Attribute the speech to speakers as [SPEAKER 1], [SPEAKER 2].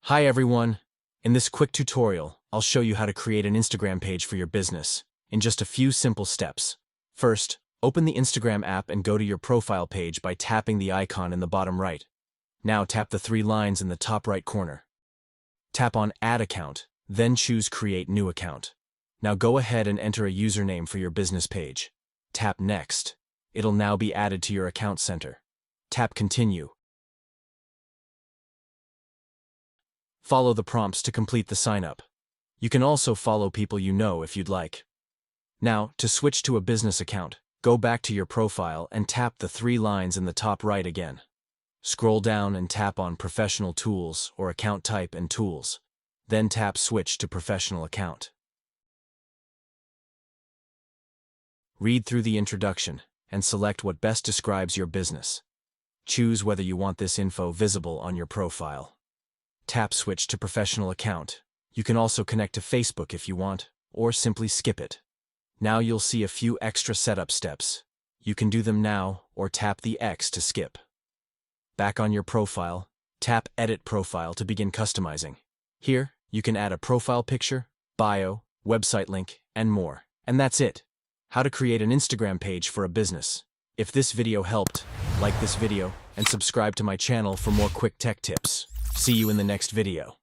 [SPEAKER 1] Hi everyone! In this quick tutorial, I'll show you how to create an Instagram page for your business in just a few simple steps. First, open the Instagram app and go to your profile page by tapping the icon in the bottom right. Now tap the three lines in the top right corner. Tap on Add Account, then choose Create New Account. Now go ahead and enter a username for your business page. Tap Next. It'll now be added to your account center. Tap Continue. Follow the prompts to complete the sign-up. You can also follow people you know if you'd like. Now, to switch to a business account, go back to your profile and tap the three lines in the top right again. Scroll down and tap on Professional Tools or Account Type and Tools. Then tap Switch to Professional Account. Read through the introduction and select what best describes your business. Choose whether you want this info visible on your profile. Tap Switch to Professional Account. You can also connect to Facebook if you want, or simply skip it. Now you'll see a few extra setup steps. You can do them now, or tap the X to skip. Back on your profile, tap Edit Profile to begin customizing. Here, you can add a profile picture, bio, website link, and more. And that's it. How to create an Instagram page for a business. If this video helped, like this video and subscribe to my channel for more quick tech tips. See you in the next video.